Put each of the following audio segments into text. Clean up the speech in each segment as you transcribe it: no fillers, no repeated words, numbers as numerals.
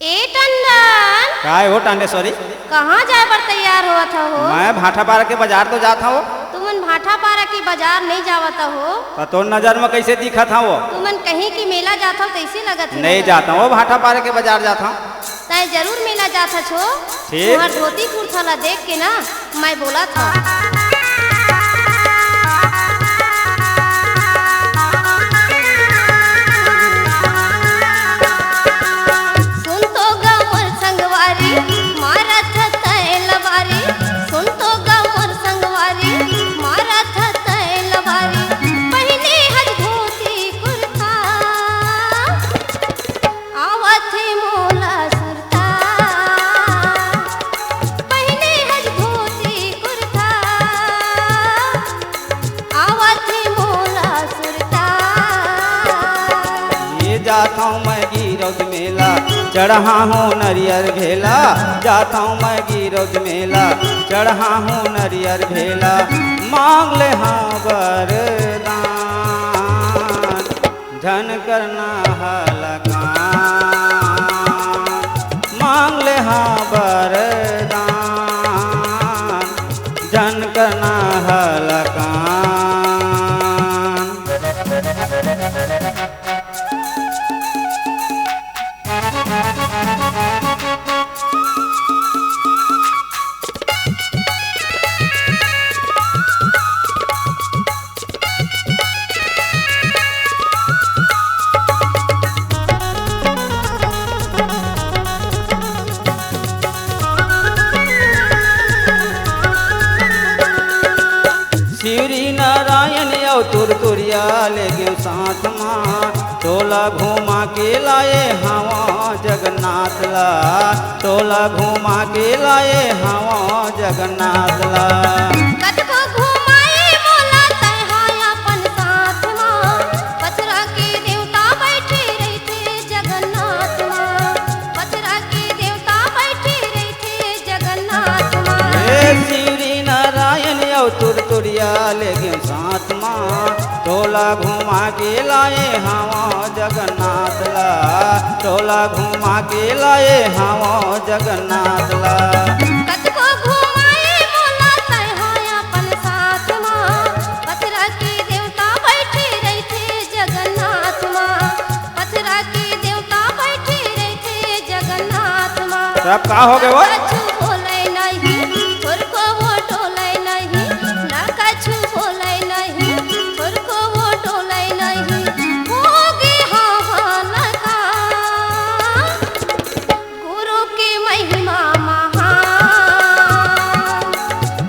ए टंडन काय हो टांडेश्वरी? कहाँ जाए पर तैयार हुआ था हो? मैं भाटापारा के बाजार तो जाता हो। तुमन भाटापारा की बाजार नहीं जावता हो? तो नजर में कैसे दिखा था वो? तुमन कहीं की मेला जाता हो तैसे लगत है। नहीं जाता हूँ, भाटापारा के बाजार जाता हूँ। तय जरूर मेला जाता छो। ठीक। तुम्हार धोती कुर्ता देख के ना मैं बोला था। सुन तो गमर संगवारी मारा था तैलवारी, सुन तो गमर संगवारी मारा था तैलवारी, पहले हज धोती कुर्ता आवत है मोला सुरता, पहले हज धोती कुर्ता आवत है मोला सुरता। ये जाता हूँ मैं गिरौद मेला, चढ़ा हूँ नरियर भेला। जाता हूँ मैं गिरौद मेला, चढ़ा हूँ नरियर भेला। मांग ले हाँ वरदान, धन करना हलकान। मांग ले हाँ वरदान, धन करना हलकान। शिवरी नारायण यो तुरतुरिया ले गयो साथ माँ, टोला घुमा के लाए हवा जगन्नाथ ला। टोला घुमा के लाए हवा जगन्नाथ ला। कतको घुमाए मोला तैहाय अपन साथ माँ, पथरा के देवता बैठे रहते जगन्नाथ माँ, पथरा के देवता बैठे रहते जगन्नाथ माँ। हे शिवरी नारायण यो तुरतुरिया ले गयो साथ माँ, टोला घुमा के लाए हवा जगन्नाथ ला। टोला घुमा के लाए हवा जगन्नाथ ला। कतको घुमाए मोला तैहाय अपन साथ माँ, पथरा के देवता बैठे रहते जगन्नाथ माँ, पथरा के देवता बैठे रहते जगन्नाथ माँ। सब का हो गए वो? कछु बोले नहीं, थोरको वो डोले नहीं, ना कछु बोले नहीं, थोरको वो डोले नहीं। होगे हाँ हाँ लगा, गुरु की महिमा महान।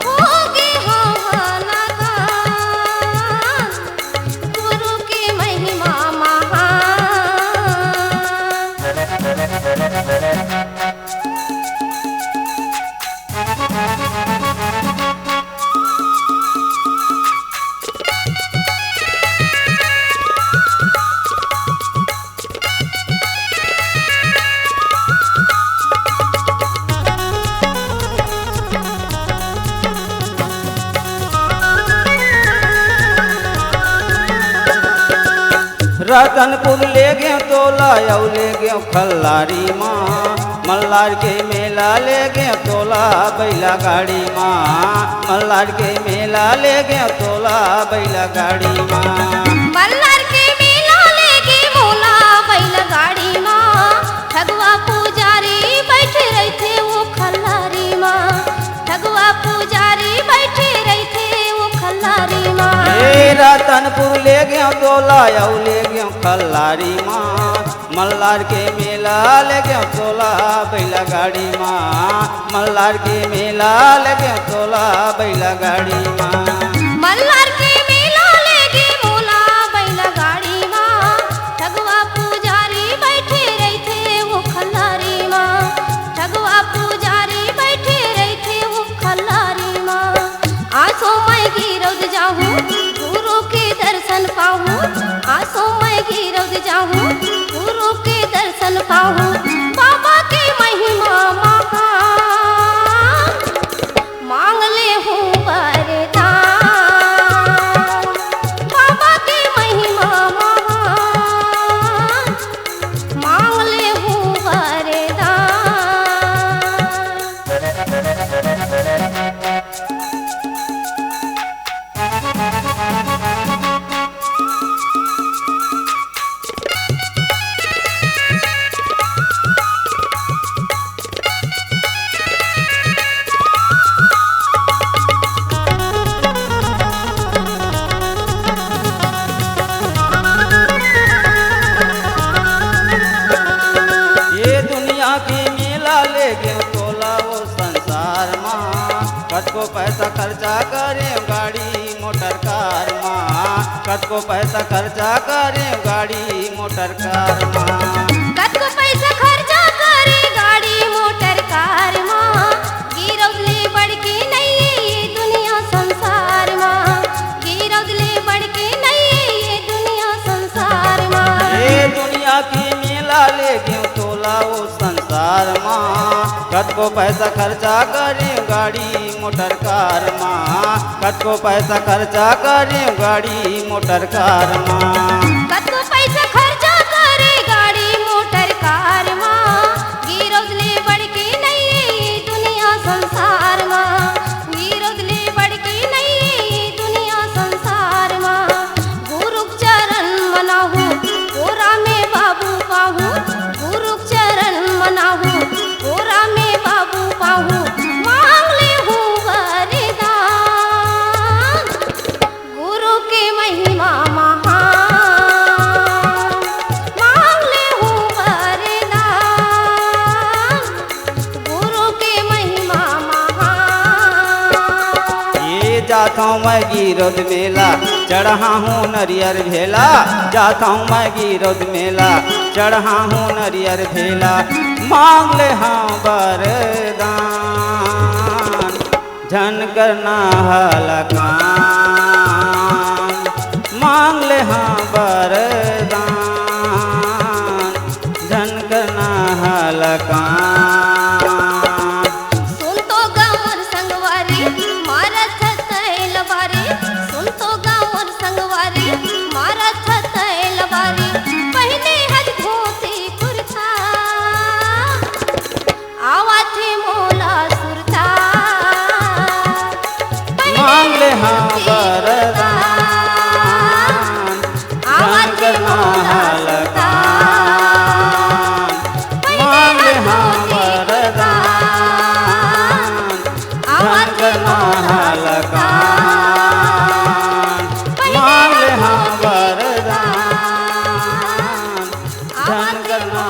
होगे हाँ हाँ लगा, गुरु की महिमा महान। रतनपुर ले गयो तोला यौ ले गयो खल्लारी माँ। मल्लार के मेला ले गयो तोला बैला गाड़ी माँ। मल्लार के मेला ले गयो तोला बैला गाड़ी माँ। मल्हार के मेला लेके मोला बैलगाड़ी माँ, ठगवा पुजारी बैठे रहते वो खल्लारी माँ, ठगवा पुजारी बैठे रहते वो खल्लारी माँ। हे रतनपुर ले गयो तोला यौ ले गयो खल्लारी माँ। मल्लार के मेला ले गयो तोला बैला गाड़ी माँ। मल्लार के मेला ले गयो तोला बैला गाड़ी माँ। मल्हार के मेला लेके मोला बैलगाड़ी माँ, ठगवा पुजारी बैठे रहते वो खल्लारी माँ, ठगवा पुजारी बैठे रहते वो खल्लारी माँ। आसो मैं गिरौद जाहूँ, गुरु के दर्शन पाहूँ, आसो मैं गिरौद जाहूँ, गुरु के दर्शन पाहूँ। बाबा की महिमा महान, मांग ले हूँ वरदान। बाबा की महिमा महान, मांग ले हूँ वरदान। संसार माँ कतको पैसा खर्चा करे गाड़ी मोटर कार माँ कतको पैसा खर्चा करे गाड़ी मोटर कार माँ कतको पैसा खर्चा करे गाड़ी मोटर कार माँ गिरौदले बड़की नहीं ये दुनिया संसार माँ गिरौदले बड़की नहीं ये दुनिया संसार माँ ये दुनिया की मेला ले गयो तोला वो संसार माँ कतको पैसा खर्चा करे गाड़ी मोटर कार माँ कतको पैसा खर्चा करे गाड़ी मोटर कार माँ कतको पैसा खर्चा करे गाड़ी मोटर कार माँ गिरौदले बड़की नहीं ये दुनिया संसार माँ गिरौदले बड़की नहीं ये दुनिया संसार माँ गुरु चरण मनाहू कोरा में बाबू पाहू गुरु चरण मनाहू कोरा में बाबू पाहू मांग ले हूँ वरदान गुरु की महिमा महान मांग ले हूँ वरदान गुरु की महिमा महान ये जाता हूँ मैं गिरौद मेला चढ़ा हूँ नरियर भेला जाता हूँ मैं गिरौद मेला चढ़ा हूँ नरियर भेला मांग ले हाँ वरदान झन करना हलकान मांग ले हाँ वरदान झन करना हलकान सुन तो गाँवर संगवारी मारत तैलवारी सुन तो गाँवर संगवारी मारत तैलवारी पहने हज धोती कुर्ता आवा थे मोला सुरता मांग ले हाँ वरदान आवा झन थे करना मोला सुरता हलकान मांग ले हाँ वरदान झन करना हलकान मांग ले हाँ वरदान झन करना